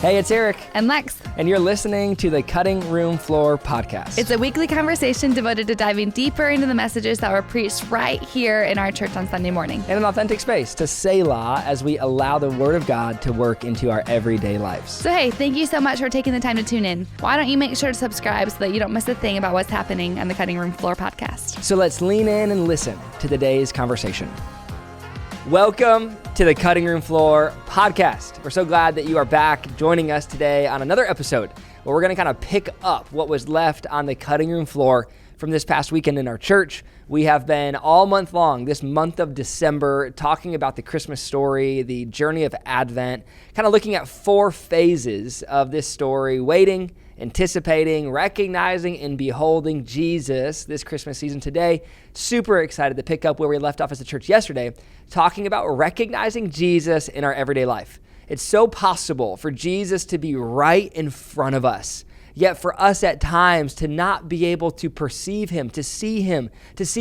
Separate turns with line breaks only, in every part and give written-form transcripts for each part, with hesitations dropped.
Hey, it's Eric.
And Lex.
And you're listening to the Cutting Room Floor podcast.
It's a weekly conversation devoted to diving deeper into the messages that were preached right here in our church on Sunday morning.
In an authentic space to Selah as we allow the Word of God to work into our everyday lives.
So hey, thank you so much for taking the time to tune in. Why don't you make sure to subscribe so that you don't miss a thing about what's happening on the Cutting Room Floor podcast.
So let's lean in and listen to today's conversation. Welcome to the Cutting Room Floor podcast. We're so glad that you are back joining us today on another episode where we're going to kind of pick up what was left on the cutting room floor from this past weekend in our church. We have been all month long, this month of December, talking about the Christmas story, the journey of Advent, kind of looking at 4 phases of this story: waiting, anticipating, recognizing, and beholding Jesus this Christmas season. Today, super excited to pick up where we left off as a church yesterday, talking about recognizing Jesus in our everyday life. It's so possible for Jesus to be right in front of us, yet for us at times to not be able to perceive him, to see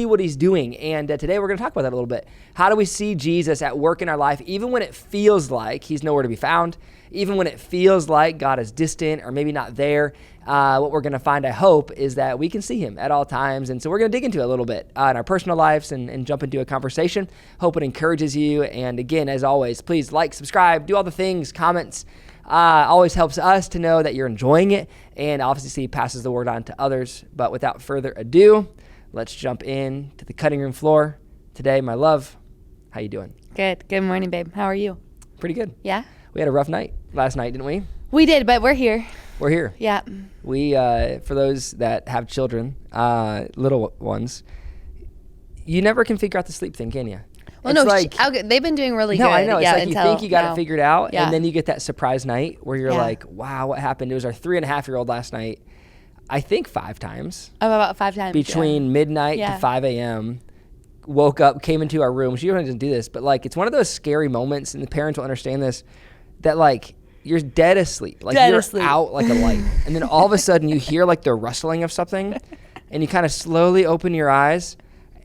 what he's doing. And today we're going to talk about that a little bit. How do we see Jesus at work in our life, even when it feels like he's nowhere to be found, even when it feels like God is distant or maybe not there? What we're going to find, I hope, is that we can see him at all times. And so we're going to dig into it a little bit in our personal lives and jump into a conversation. Hope it encourages you. And again, as always, please like, subscribe, do all the things, comments. Always helps us to know that you're enjoying it, and obviously passes the word on to others. But without further ado, let's jump in to the cutting room floor today. My love, how you doing?
Good. Good morning, babe. How are you?
Pretty good.
Yeah?
We had a rough night last night, didn't we?
We did, but we're here.
We're here.
Yeah.
We, for those that have children, little ones, you never can figure out the sleep thing, can you?
Well,
it's
no, they've been doing really good.
No, I know. It's
yeah,
like you think you got it figured out,
Yeah.
and then you get that surprise night where you're like, wow, what happened? It was our 3.5-year-old last night, I think 5 times.
Oh, about 5 times.
Between midnight to 5 a.m., woke up, came into our room. She doesn't do this, but like it's one of those scary moments, and the parents will understand this, that like you're dead asleep. Like you're out like a light. And then all of a sudden you hear like the rustling of something, and you kind of slowly open your eyes,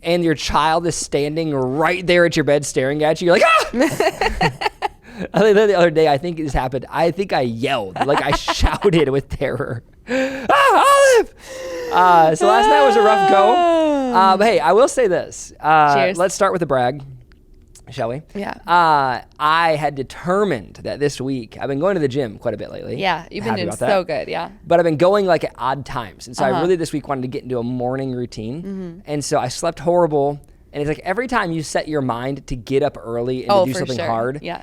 and your child is standing right there at your bed staring at you. You're like, ah! I think the other day, I think this happened. I think I yelled, like I shouted with terror. Ah, Olive! So last night was a rough go. But hey, I will say this.
Cheers.
Let's start with the brag, shall we?
Yeah.
I had determined that this week, I've been going to the gym quite a bit lately.
Yeah, you've been doing so good, yeah.
But I've been going like at odd times. And so I really this week wanted to get into a morning routine. Mm-hmm. And so I slept horrible. And it's like every time you set your mind to get up early and to do something hard, you're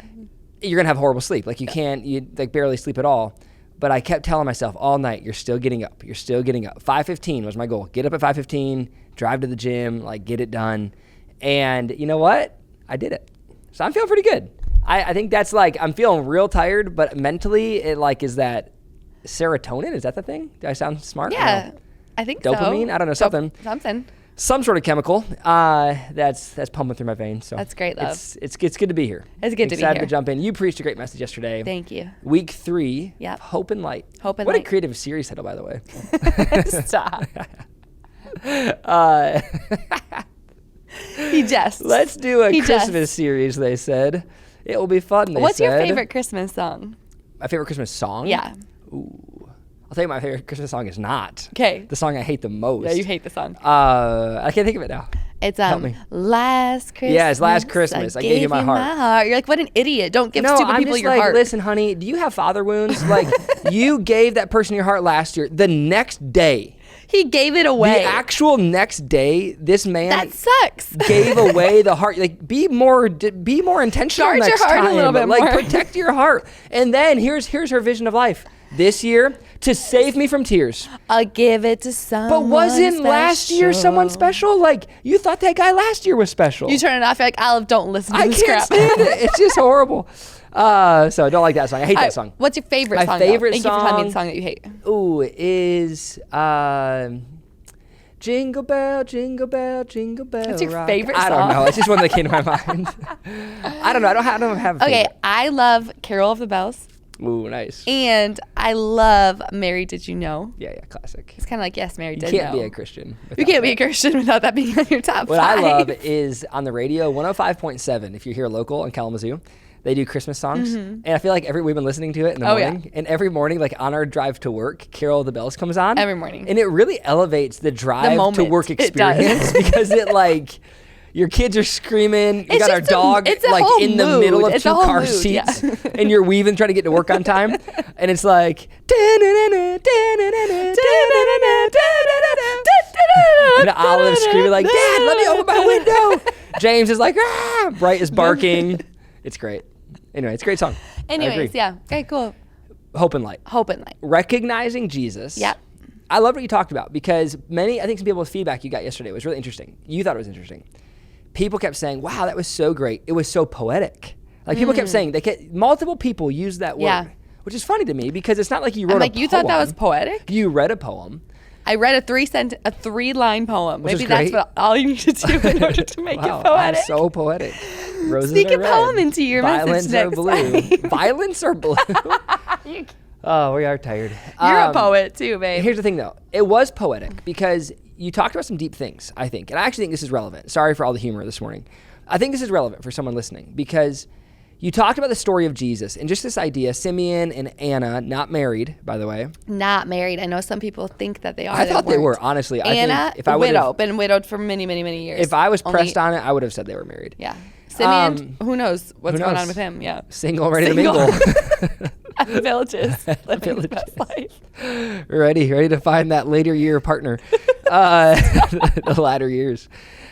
going to have horrible sleep. Like you like barely sleep at all. But I kept telling myself all night, you're still getting up. You're still getting up. 5:15 was my goal. Get up at 5:15, drive to the gym, like get it done. And you know what? I did it. So I'm feeling pretty good. I think that's like, I'm feeling real tired, but mentally it like, is that serotonin? Is that the thing? Do I sound smart?
Yeah, I think
Dopamine?
so.
I don't know, something. Some sort of chemical that's pumping through my veins. So
that's great, love.
It's good to be here.
It's good to be here.
Excited to jump in. You preached a great message yesterday.
Thank you.
Week 3.
Yep.
Hope and Light.
Hope and
What
Light.
a creative series title, by the way.
Stop. He jests.
Let's do a Christmas series, they said. It will be fun, they
What's
said.
your favorite Christmas song?
My favorite Christmas song?
Yeah.
Ooh. I'll tell you my favorite Christmas song is not.
Okay.
The song I hate the most.
Yeah, you hate the song.
I can't think of it now.
It's
Help me.
Last Christmas.
Yeah, it's Last Christmas. I gave you my heart.
You're like, what an idiot. Don't give stupid
I'm
people
just
your
like,
heart.
listen, honey, do you have father wounds? Like, you gave that person your heart last year. The next day.
He gave it away.
The actual next day, this man
that sucks.
gave away the heart. Like, be more intentional
Guard
next
your heart
time.
a little bit
like,
more.
protect your heart. And then here's her vision of life. This year, to save me from tears.
I'll give it to someone
But wasn't
special.
last year someone special? Like, you thought that guy last year was special.
You turn it off, you're like, Olive, don't listen to
I
this
can't
crap.
stand it. It's just horrible. So I don't like that song. I hate that song.
What's your favorite song?
My favorite
Thank
song.
you for telling me the song that you hate.
Ooh, is Jingle Bell, Jingle Bell, Jingle Bell.
What's your
rock.
favorite
I don't
song?
know. It's just one that came to my mind. I don't know. I don't have a
Okay,
favorite.
I love Carol of the Bells.
Ooh, nice.
And I love Mary Did You Know.
Yeah, classic.
It's kind of like, yes, Mary
You
Did Know.
can't be a Christian.
You can't be a Christian without that being on your top
What
5.
I love is on the radio, 105.7, if you're here local in Kalamazoo. They do Christmas songs. And I feel like we've been listening to it in the morning. Yeah. And every morning, like on our drive to work, Carol of the Bells comes on.
Every morning.
And it really elevates the drive to work experience because it like, your kids are screaming. You got our dog like in the middle of 2 car seats. Yeah. And you're weaving, trying to get to work on time. And it's like, and Olive's screaming like, Dad, let me open my window. James is like, ah, Bright is barking. It's great. Anyway, it's a great song.
Anyways, yeah. Okay, cool.
Hope and light.
Hope and light.
Recognizing Jesus.
Yeah.
I love what you talked about because I think some people's feedback you got yesterday was really interesting. You thought it was interesting. People kept saying, wow, that was so great. It was so poetic. Like people kept saying, multiple people used that word, which is funny to me because it's not like you wrote a poem.
You thought that was poetic?
You read a poem.
I read a 3-line poem. Maybe that's all you need to do in order to make it poetic.
So poetic. Roses
Sneak
are
a poem into your message next
blue. Violence are blue. Oh, we are tired.
You're a poet too, babe.
Here's the thing though. It was poetic because you talked about some deep things, I think. And I actually think this is relevant. Sorry for all the humor this morning. I think this is relevant for someone listening because you talked about the story of Jesus and just this idea, Simeon and Anna, not married, by the way.
Not married. I know some people think that they are.
I thought they were, honestly.
Anna, been widowed for many, many, many years.
If I was pressed on it, I would have said they were married.
Yeah. Simeon, who knows what's going on with him? Yeah.
Single, ready to mingle.
At the Villages. Living the best life.
Ready to find that later year partner. The latter years.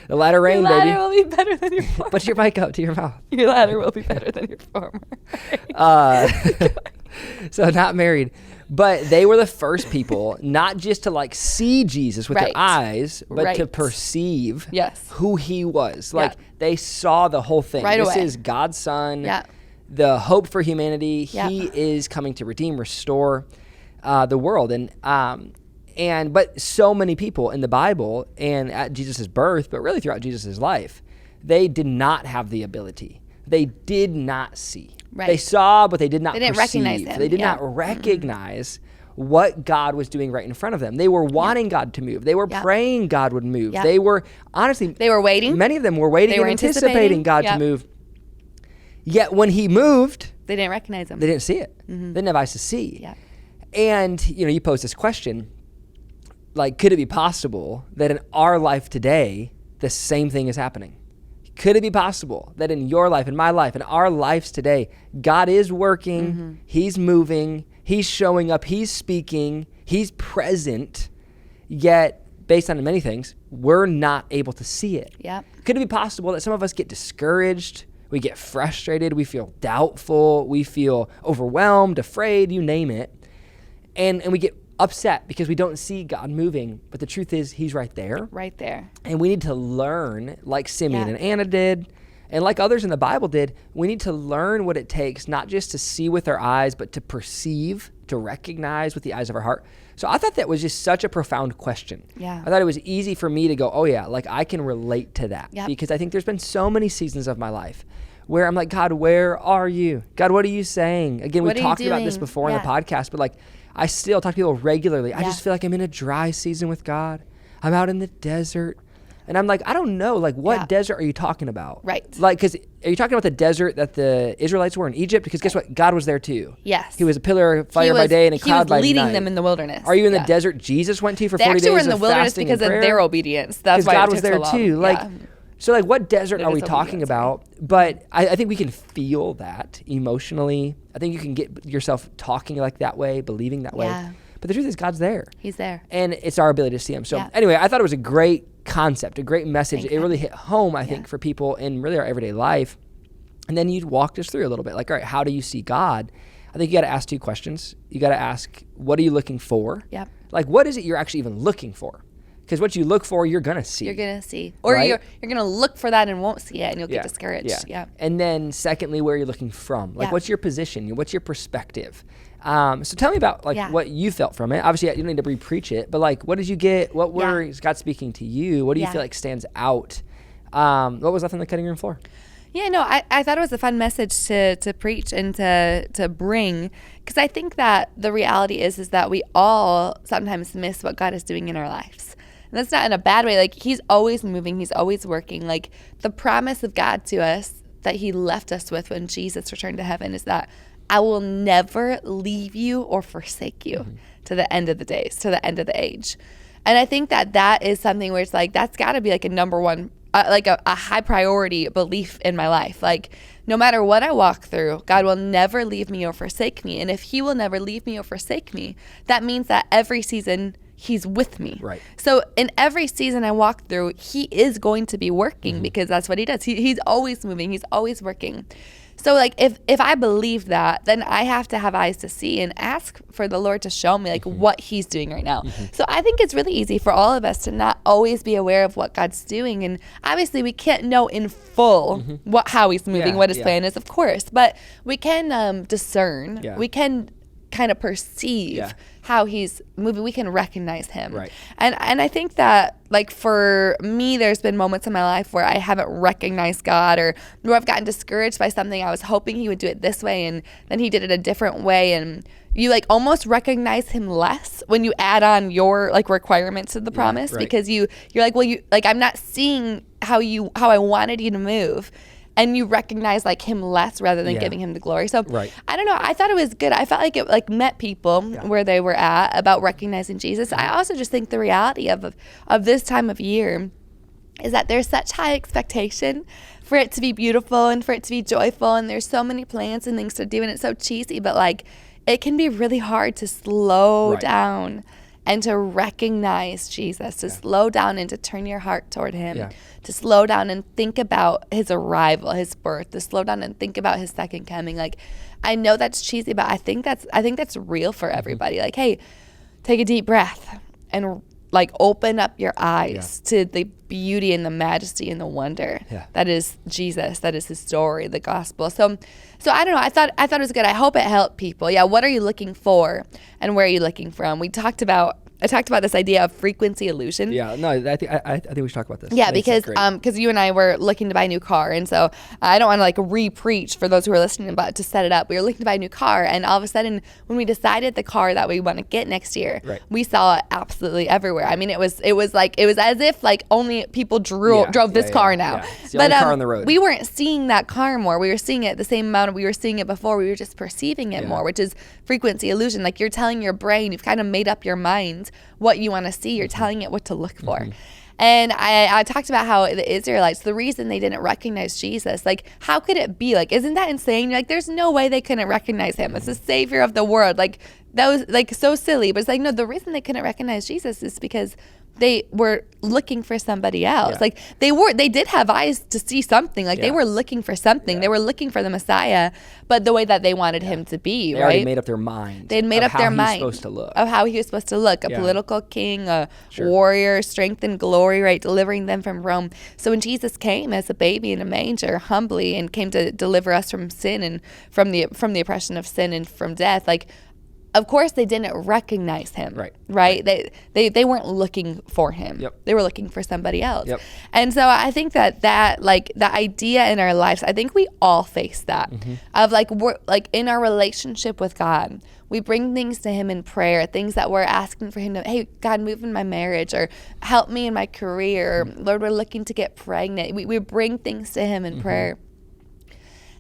The latter rain, baby.
Your latter will be better than your former.
Put your mic up to your mouth.
Your latter will be better than your former.
So not married. But they were the first people not just to like see Jesus with their eyes, but to perceive who he was. Like they saw the whole thing. This is God's son, the hope for humanity. He is coming to redeem, restore the world. But so many people in the Bible and at Jesus' birth, but really throughout Jesus' life, they did not have the ability. They did not see. Right. They saw, but they did not perceive. They didn't recognize him. They did not recognize what God was doing right in front of them. They were wanting God to move. They were praying God would move. They were, honestly,
they were waiting.
Many of them were waiting and anticipating God to move. Yet when he moved,
they didn't recognize him.
They didn't see it. They didn't have eyes to see. Yeah. And, you posed this question, like, could it be possible that in our life today, the same thing is happening? Could it be possible that in your life, in my life, in our lives today, God is working, he's moving, he's showing up, he's speaking, he's present, yet based on many things, we're not able to see it?
Yep.
Could it be possible that some of us get discouraged, we get frustrated, we feel doubtful, we feel overwhelmed, afraid, you name it, and we get upset because we don't see God moving, but the truth is he's right there.
Right there.
And we need to learn, like Simeon and Anna did, and like others in the Bible did, we need to learn what it takes, not just to see with our eyes, but to perceive, to recognize with the eyes of our heart. So I thought that was just such a profound question.
Yeah.
I thought it was easy for me to go, oh yeah, like I can relate to that. Yep. Because I think there's been so many seasons of my life where I'm like, God, where are you? God, what are you saying? Again, we've talked about this before in the podcast, but like, I still talk to people regularly. I just feel like I'm in a dry season with God. I'm out in the desert. And I'm like, I don't know, like what desert are you talking about?
Right.
Like, because are you talking about the desert that the Israelites were in Egypt? Because guess what? God was there too.
Yes.
He was a pillar of fire by day and a cloud by night.
He was leading them in the wilderness.
Are you in the desert Jesus went to for 40 days of fasting and prayer?
They actually were in the wilderness because of their obedience. That's why
God
it
was
took
there
so
too.
long.
Like, so like what desert are we talking about? But I think we can feel that emotionally. I think you can get yourself talking like that way, believing that way. But the truth is God's there.
He's there.
And it's our ability to see him. So anyway, I thought it was a great concept, a great message. It really hit home, I think, for people in really our everyday life. And then you walked us through a little bit. Like, all right, how do you see God? I think you got to ask 2 questions. You got to ask, what are you looking for?
Yep.
Like, what is it you're actually even looking for? Because what you look for, you're going to see.
You're going to see. Or you're going to look for that and won't see it, and you'll get discouraged.
Yeah. And then secondly, where you're looking from. Like, what's your position? What's your perspective? So tell me about like what you felt from it. Obviously, you don't need to re-preach it, but like, what did you get? What is God speaking to you? What do you feel like stands out? What was left on the cutting room floor?
Yeah, no, I thought it was a fun message to preach and to bring, because I think that the reality is that we all sometimes miss what God is doing in our lives. And that's not in a bad way. Like, he's always moving. He's always working. Like, the promise of God to us that he left us with when Jesus returned to heaven is that I will never leave you or forsake you to the end of the days, to the end of the age. And I think that that is something where it's like, that's got to be like a number one, like a high priority belief in my life. Like, no matter what I walk through, God will never leave me or forsake me. And if he will never leave me or forsake me, that means that every season he's with me.
Right.
So in every season I walk through, he is going to be working because that's what he does. He's always moving. He's always working. So like if I believe that, then I have to have eyes to see and ask for the Lord to show me like what he's doing right now. So I think it's really easy for all of us to not always be aware of what God's doing. And obviously we can't know in full how he's moving, what his plan is, of course, but we can discern.
Yeah.
We can kind of perceive how he's moving. We can recognize him.
Right.
And I think that like for me, there's been moments in my life where I haven't recognized God or where I've gotten discouraged by something. I was hoping he would do it this way and then he did it a different way. And you like almost recognize him less when you add on your like requirements to the promise because you're like, well, I'm not seeing how I wanted you to move. And you recognize like him less rather than giving him the glory. So I don't know. I thought it was good. I felt like it like met people where they were at about recognizing Jesus. I also just think the reality of this time of year is that there's such high expectation for it to be beautiful and for it to be joyful. And there's so many plans and things to do. And it's so cheesy, but like it can be really hard to slow down and to recognize Jesus, to slow down and to turn your heart toward him, to slow down and think about his arrival, his birth, to slow down and think about his second coming. Like, I know that's cheesy, but I think that's real for everybody. Like, hey, take a deep breath and like open up your eyes to the beauty and the majesty and the wonder that is Jesus, that is his story, the gospel. So I don't know. I thought it was good. I hope it helped people. Yeah. What are you looking for and where are you looking from? I talked about this idea of frequency illusion.
Yeah, no, I think we should talk about this.
Yeah, because you and I were looking to buy a new car, and so I don't want to like re-preach for those who are listening, but to set it up, we were looking to buy a new car, and all of a sudden, when we decided the car that we want to get next year, we saw it absolutely everywhere. I mean, it was as if like only people drove this car now.
Yeah. It's the only car on the road.
We weren't seeing that car more. We were seeing it the same amount we were seeing it before. We were just perceiving it more, which is frequency illusion. Like you're telling your brain, you've kind of made up your mind what you want to see. You're telling it what to look for. And I talked about how the Israelites, the reason they didn't recognize Jesus, like how could it be? Like, isn't that insane? Like, there's no way they couldn't recognize him as the savior of the world. Like, that was like so silly. But it's like, no, the reason they couldn't recognize Jesus is because they were looking for somebody else. Like they did have eyes to see something. Like they were looking for something. They were looking for the Messiah, but the way that they wanted him to be,
they already made up their mind.
They'd made up their mind
supposed to look.
of how he was supposed to look. A political king, a warrior, strength and glory, right? Delivering them from Rome. So when Jesus came as a baby in a manger, humbly, and came to deliver us from sin and from the oppression of sin and from death, like, of course, they didn't recognize him, right? They weren't looking for him. They were looking for somebody else. And so I think that like the idea in our lives, I think we all face that of like we're like in our relationship with God, we bring things to him in prayer, things that we're asking for him to, hey, God, move in my marriage or help me in my career. Or, Lord, we're looking to get pregnant. We bring things to him in prayer.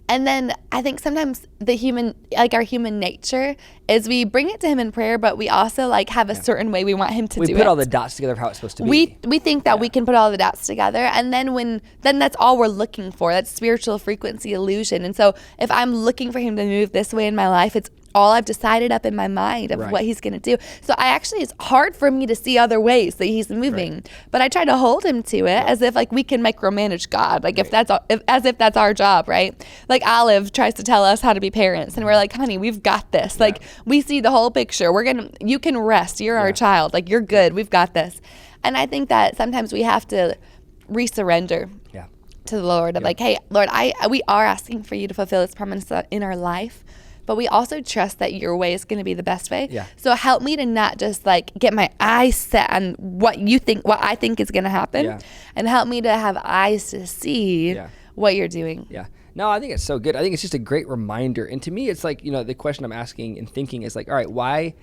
And then I think sometimes our human nature is we bring it to him in prayer, but we also like have a certain way we want him to do it.
We put all the dots together of how it's supposed to be.
We think that we can put all the dots together, and then that's all we're looking for. That's spiritual frequency illusion. And so if I'm looking for him to move this way in my life, it's all I've decided up in my mind of what he's going to do. So it's hard for me to see other ways that he's moving, but I try to hold him to it as if like we can micromanage God, like as if that's our job, right? Like Olive tries to tell us how to be parents, and we're like, honey, we've got this. Like we see the whole picture. You can rest. You're our child. Like you're good. We've got this. And I think that sometimes we have to resurrender to the Lord of like, hey, Lord, we are asking for you to fulfill this promise in our life. But we also trust that your way is going to be the best way. So help me to not just like get my eyes set on what I think is going to happen, and help me to have eyes to see what you're doing.
No, I think it's so good. I think it's just a great reminder. And to me, it's like, the question I'm asking and thinking is like, all right, why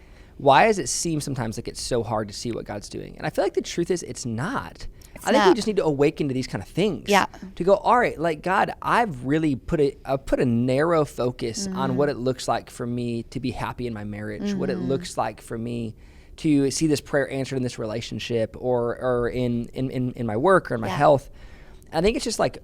why does it seem sometimes like it's so hard to see what God's doing? And I feel like the truth is it's not. I think we just need to awaken to these kind of things.
Yeah.
To go, all right, like, God, I've really put a narrow focus on what it looks like for me to be happy in my marriage, what it looks like for me to see this prayer answered in this relationship or in my work or in my health. I think it's just like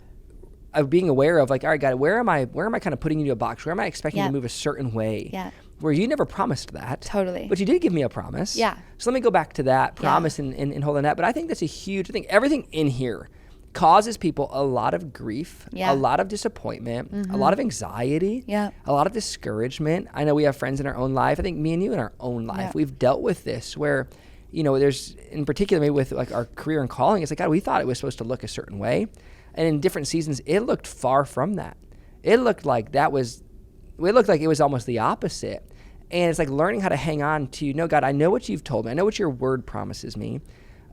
being aware of like, all right, God, where am I kind of putting you into a box? Where am I expecting you to move a certain way?
Yeah.
Where you never promised that.
Totally.
But you did give me a promise.
Yeah.
So let me go back to that promise and hold on that. But I think that's a huge thing. Everything in here causes people a lot of grief, a lot of disappointment, a lot of anxiety, a lot of discouragement. I know we have friends in our own life. I think me and you in our own life, we've dealt with this where, you know, there's in particular maybe with like our career and calling, it's like, God, we thought it was supposed to look a certain way. And in different seasons, it looked far from that. It looked like it was almost the opposite. And it's like learning how to hang on to, no, God, I know what you've told me. I know what your word promises me.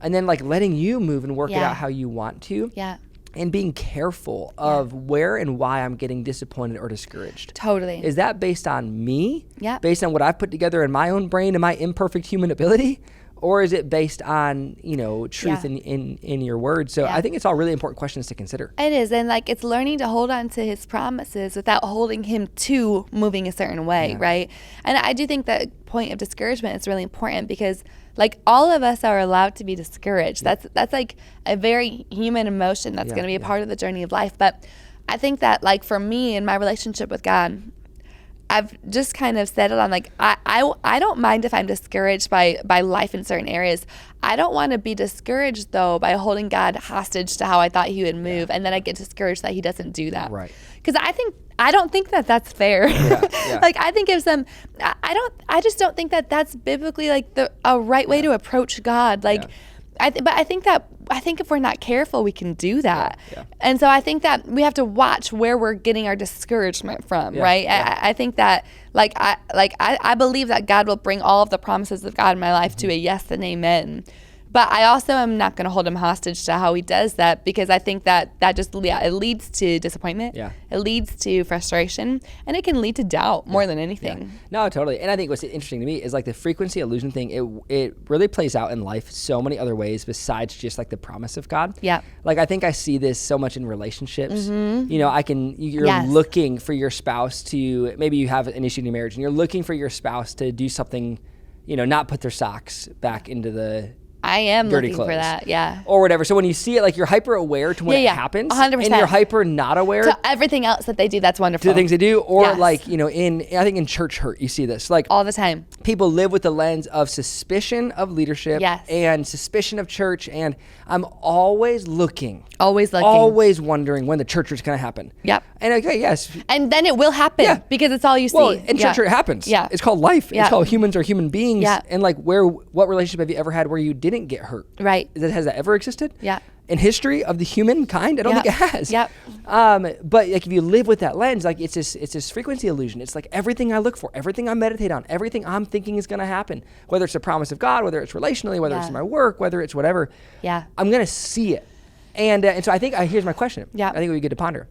And then like letting you move and work it out how you want to.
Yeah.
And being careful of where and why I'm getting disappointed or discouraged.
Totally.
Is that based on me?
Yeah.
Based on what I've put together in my own brain and my imperfect human ability? Or is it based on, you know, truth in your word? So I think it's all really important questions to consider.
It is. And like it's learning to hold on to his promises without holding him to moving a certain way, right? And I do think that point of discouragement is really important because like all of us are allowed to be discouraged. That's like a very human emotion that's going to be a part of the journey of life. But I think that like for me in my relationship with God, I've just kind of settled on like I don't mind if I'm discouraged by life in certain areas. I don't want to be discouraged though by holding God hostage to how I thought he would move, and then I get discouraged that he doesn't do that.
Right.
Because I don't think that that's fair. Like I think if I just don't think that that's biblically like a right way to approach God. Like but I think if we're not careful, we can do that. And so I think that we have to watch where we're getting our discouragement from, right? I think that I believe that God will bring all of the promises of God in my life to a yes and amen. But I also am not going to hold him hostage to how he does that, because I think that just it leads to disappointment. It leads to frustration, and it can lead to doubt more than anything.
No, totally. And I think what's interesting to me is like the frequency illusion thing. It really plays out in life so many other ways besides just like the promise of God. Like I think I see this so much in relationships. You know, you're looking for your spouse to, maybe you have an issue in your marriage and you're looking for your spouse to do something, you know, not put their socks back into the
I am
dirty
looking
clothes,
for that,
or whatever. So when you see it, like you're hyper aware to when it happens,
100%.
and you're hyper not aware
to everything else that they do. That's wonderful.
To the things they do, or like, you know, I think in church hurt, you see this like
all the time.
People live with the lens of suspicion of leadership and suspicion of church, and I'm always looking, always wondering when the church is going to happen. And
and then it will happen because it's all you see.
Well, in church it happens. It's called life. It's called humans are human beings. And like what relationship have you ever had where you didn't get hurt? Right. Has that ever existed? In history of the humankind, I don't think it has. But like if you live with that lens, like it's this frequency illusion. It's like everything I look for, everything I meditate on, everything I'm thinking is going to happen, whether it's the promise of God, whether it's relationally, whether it's in my work, whether it's whatever. I'm going to see it. And so I think here's my question. I think it would be good to ponder.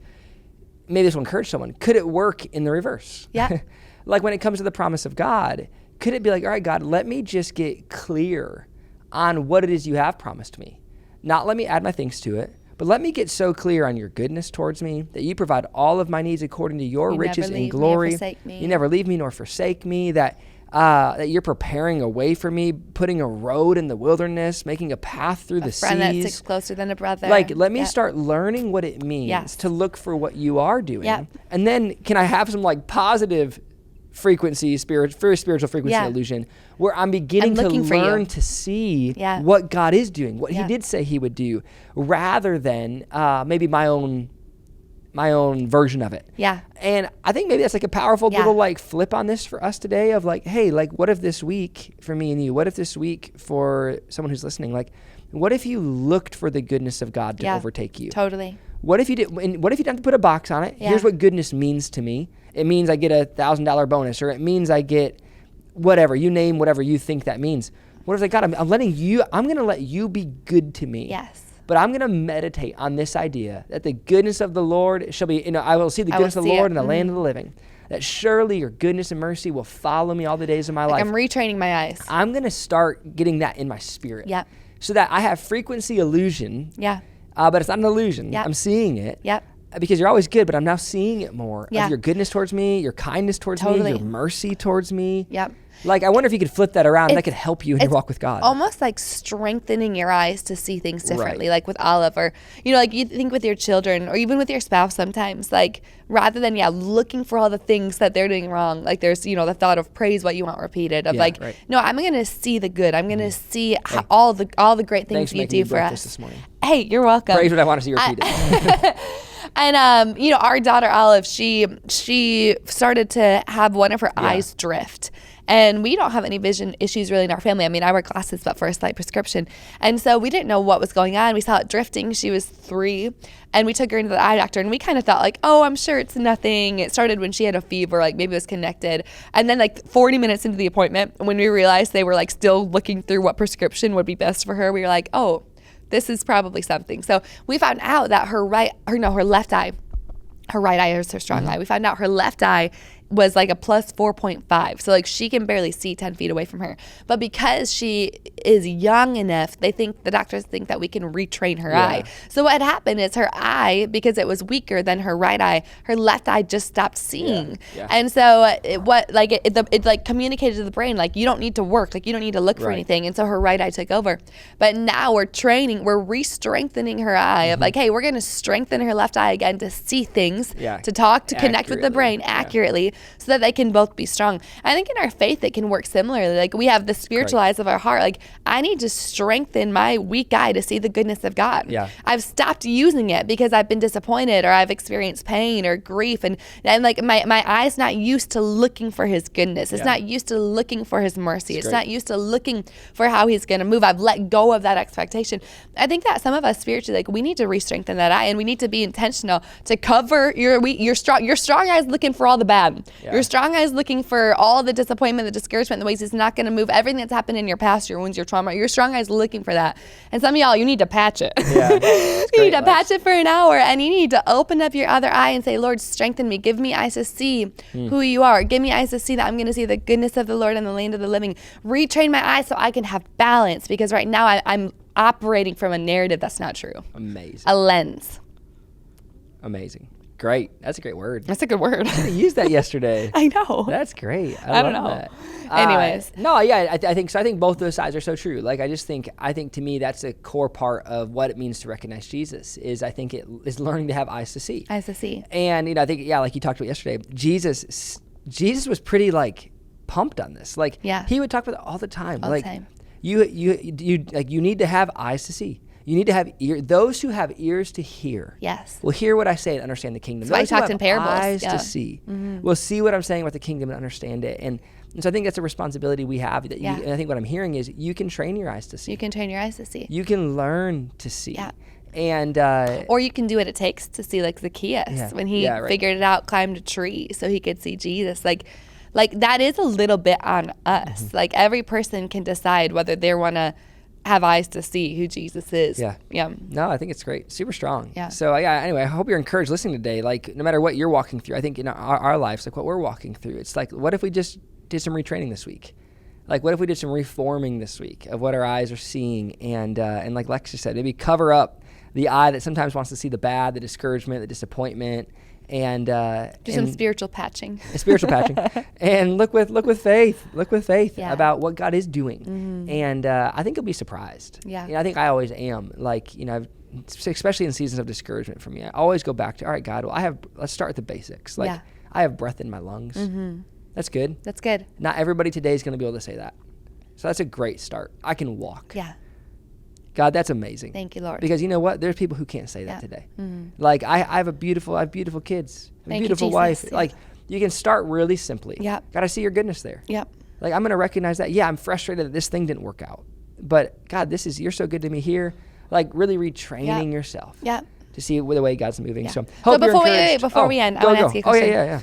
Maybe this will encourage someone. Could it work in the reverse? Like when it comes to the promise of God, could it be like, all right, God, let me just get clear on what it is you have promised me. Not let me add my things to it, but let me get so clear on your goodness towards me, that you provide all of my needs according to your riches and glory. You never leave me nor forsake me, that you're preparing a way for me, putting a road in the wilderness, making a path through the seas. A friend that sticks
closer than a brother.
Like, let me start learning what it means to look for what you are doing. And then can I have some like positive frequency, very spiritual frequency illusion, where I'm beginning to learn to see what God is doing, what he did say he would do, rather than maybe my own version of it. And I think maybe that's like a powerful little like flip on this for us today of like, hey, like what if this week for me and you, what if this week for someone who's listening, like what if you looked for the goodness of God to overtake you?
Totally.
What if you did? And what if you didn't have to put a box on it? Here's what goodness means to me. It means I get a $1,000 bonus, or it means I get whatever. You name whatever you think that means. What if like, God, I'm going to let you be good to me. But I'm going to meditate on this idea that the goodness of the Lord shall be, I will see the goodness of the Lord in the land of the living. that surely your goodness and mercy will follow me all the days of my
Like
life.
I'm retraining my eyes.
I'm going to start getting that in my spirit.
Yep.
So that I have frequency illusion,
Yeah.
but it's not an illusion.
Yep.
I'm seeing it.
Yep.
Because you're always good, but I'm now seeing it more.
Yeah.
Of your goodness towards me, your kindness towards me,
Totally.
your mercy towards me.
Yep.
Like, I wonder if you could flip that around. That
It's-
could help you in your
it's
walk with God.
Almost like strengthening your eyes to see things differently,
Right.
like with Olive, or, like you think with your children or even with your spouse sometimes, like rather than, looking for all the things that they're doing wrong, like there's, the thought of praise what you want repeated, of
Yeah,
like,
right.
no, I'm going to see the good. I'm going to see how, all the great
Thanks
things
for
you
making
do
me
for
breakfast
us.
this morning.
Hey, you're welcome.
Praise what I want to see repeated.
And our daughter Olive, she started to have one of her eyes drift. And we don't have any vision issues really in our family. I mean, I wear glasses, but for a slight prescription. And so we didn't know what was going on. We saw it drifting. She was 3. And we took her into the eye doctor. And we kind of thought like, oh, I'm sure it's nothing. It started when she had a fever, like maybe it was connected. And then like 40 minutes into the appointment, when we realized they were like still looking through what prescription would be best for her, we were like, oh, this is probably something. So we found out that her left eye, her right eye is her strong eye. We found out her left eye was like a plus 4.5. So like she can barely see 10 feet away from her. But because she is young enough, the doctors think that we can retrain her eye. So what had happened is her eye, because it was weaker than her right eye, her left eye just stopped seeing.
Yeah.
And so it communicated to the brain, like you don't need to work, like you don't need to look for
Right.
anything. And so her right eye took over. But now we're re-strengthening her eye of like, hey, we're going to strengthen her left eye again to see things,
Yeah.
to talk, to connect with the brain
Accurately. Yeah.
accurately, so that they can both be strong. I think in our faith it can work similarly. Like we have the spiritual eyes of our heart. Like I need to strengthen my weak eye to see the goodness of God.
Yeah.
I've stopped using it because I've been disappointed or I've experienced pain or grief, and like my eye's not used to looking for his goodness. It's
Yeah.
not used to looking for his mercy. It's
great.
not used to looking for how he's going to move. I've let go of that expectation. I think that some of us spiritually, like we need to re-strengthen that eye, and we need to be intentional to cover your strong eyes looking for all the bad.
Yeah.
Your strong eyes looking for all the disappointment, the discouragement, the ways it's not going to move, everything that's happened in your past, your wounds, your trauma. Your strong eyes looking for that. And some of y'all, you need to patch it.
Yeah.
You need to patch it for an hour, and you need to open up your other eye and say, Lord, strengthen me. Give me eyes to see who you are. Give me eyes to see that I'm going to see the goodness of the Lord in the land of the living. Retrain my eyes so I can have balance, because right now I'm operating from a narrative that's not true.
Amazing.
A lens.
Amazing. Great. That's a great word.
That's a good word.
I used that yesterday.
I know.
That's great.
I
love
don't know.
That.
Anyways.
No, yeah, I think so. I think both those sides are so true. Like, I think to me that's a core part of what it means to recognize Jesus. I think it is learning to have eyes to see.
Eyes to see.
And I think like you talked about yesterday, Jesus was pretty like pumped on this. Like,
Yeah.
he would talk about it all the time.
All the
like,
time.
You need to have eyes to see. You need to have those who have ears to hear.
Yes.
Will hear what I say and understand the kingdom.
That's why he
Those who
talked
have
in parables.
eyes
Yeah.
to see will see what I'm saying about the kingdom and understand it. And so I think that's a responsibility we have. That
Yeah.
and I think what I'm hearing is you can train your eyes to see.
You can train your eyes to see.
You can learn to see.
Yeah.
And
Or you can do what it takes to see, like Zacchaeus,
Yeah.
when he
Yeah, right.
figured it out, climbed a tree so he could see Jesus. Like that is a little bit on us.
Mm-hmm.
Like every person can decide whether they want to have eyes to see who Jesus is.
Yeah.
Yeah.
No, I think it's great. Super strong.
Yeah.
So anyway, I hope you're encouraged listening today. Like, no matter what you're walking through, I think in our lives, like what we're walking through, it's like, what if we just did some retraining this week? Like, what if we did some reforming this week of what our eyes are seeing? And like Lexi said, maybe cover up the eye that sometimes wants to see the bad, the discouragement, the disappointment, and
Do some spiritual patching.
spiritual patching, and look with faith
Yeah.
about what God is doing, and I think you'll be surprised.
Yeah.
I think I always am. Like, especially in seasons of discouragement for me, I always go back to, all right, God, well, let's start with the basics. Like,
Yeah.
I have breath in my lungs. That's good.
That's good.
Not everybody today is going to be able to say that, so that's a great start. I can walk.
Yeah.
God, that's amazing.
Thank you, Lord.
Because you know what? There's people who can't say that
Yeah.
today.
Mm-hmm.
Like, I have beautiful kids, a
Thank you,
beautiful
Jesus.
wife.
Yeah.
Like, you can start really simply.
Yep.
God, I see your goodness there.
Yep.
Like, I'm going to recognize that. Yeah, I'm frustrated that this thing didn't work out. But God, you're so good to me here. Like, really retraining yourself.
Yep.
To see the way God's moving.
Yeah.
So,
So
hope you're
before
encouraged.
we end, I
go,
wanna
go.
ask you a
Oh,
question.
yeah.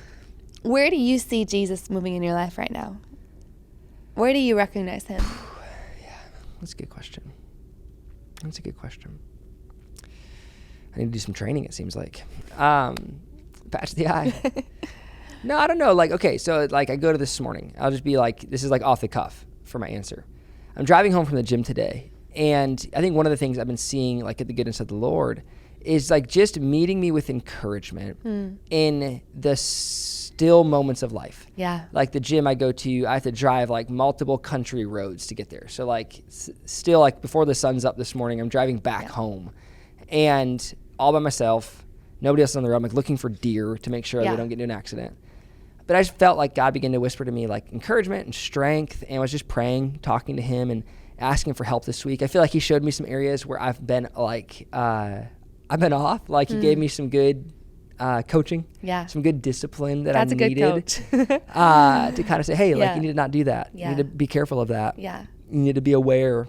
Where do you see Jesus moving in your life right now? Where do you recognize him?
That's a good question. I need to do some training, it seems like. Patch the eye. No, I don't know. Like, okay, so like I go to this morning. I'll just be like, this is like off the cuff for my answer. I'm driving home from the gym today, and I think one of the things I've been seeing, like, at the goodness of the Lord, is like just meeting me with encouragement in the still moments of life.
Yeah.
Like the gym I go to, I have to drive like multiple country roads to get there. So like still like before the sun's up this morning, I'm driving back home, and all by myself, nobody else on the road. I'm like looking for deer to make sure they don't get into an accident. But I just felt like God began to whisper to me like encouragement and strength, and I was just praying, talking to him and asking for help this week. I feel like he showed me some areas where I've been like, I've been off. Like he gave me some good coaching, some good discipline that
That's
I needed
a good coach.
to kind of say, hey, like you need to not do that. You need to be careful of that.
Yeah.
You need to be aware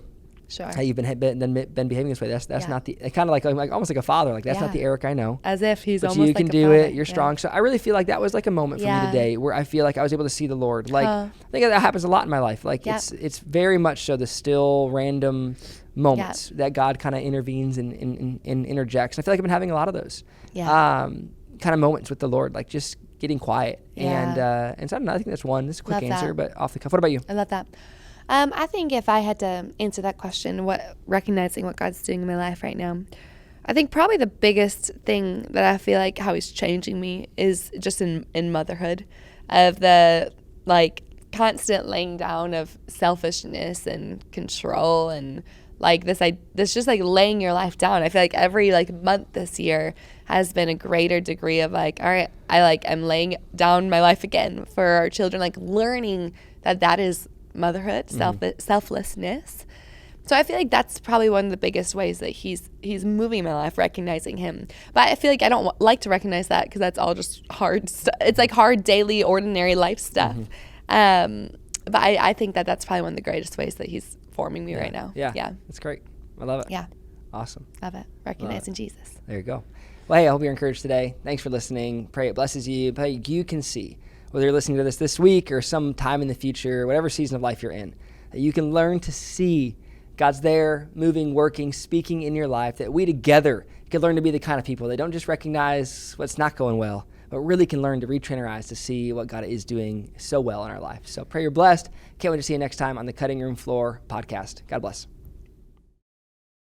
Sure.
how you've been behaving this way. That's not the, kind of like almost like a father. Like that's not the Eric I know.
As if he's
but
almost
you
like
can
a
do
father.
it. You're strong. So I really feel like that was like a moment for me today where I feel like I was able to see the Lord. Like I think that happens a lot in my life. Like it's very much so the still random moments that God kind of intervenes and interjects. And I feel like I've been having a lot of those kind of moments with the Lord, like just getting quiet. And so I don't know, I think that's one. This is a quick answer, but off the cuff. What about you?
I love that. I think if I had to answer that question, recognizing what God's doing in my life right now, I think probably the biggest thing that I feel like how he's changing me is just in motherhood, of the like constant laying down of selfishness and control, and like this just like laying your life down. I feel like every like month this year has been a greater degree of like, all right, I'm laying down my life again for our children, like learning that is motherhood, selflessness. So I feel like that's probably one of the biggest ways that he's moving my life, recognizing him. But I feel like I don't like to recognize that because that's all just hard stuff. It's like hard, daily, ordinary life stuff. But I think that's probably one of the greatest ways that he's forming me right now.
Yeah. That's great. I love it.
Yeah.
Awesome.
Love it. Recognizing Jesus.
There you go. Well, hey, I hope you're encouraged today. Thanks for listening. Pray it blesses you. Pray you can see, whether you're listening to this week or some time in the future, whatever season of life you're in, that you can learn to see God's there, moving, working, speaking in your life, that we together can learn to be the kind of people that don't just recognize what's not going well, but really can learn to retrain our eyes to see what God is doing so well in our life. So pray you're blessed. Can't wait to see you next time on the Cutting Room Floor podcast. God bless.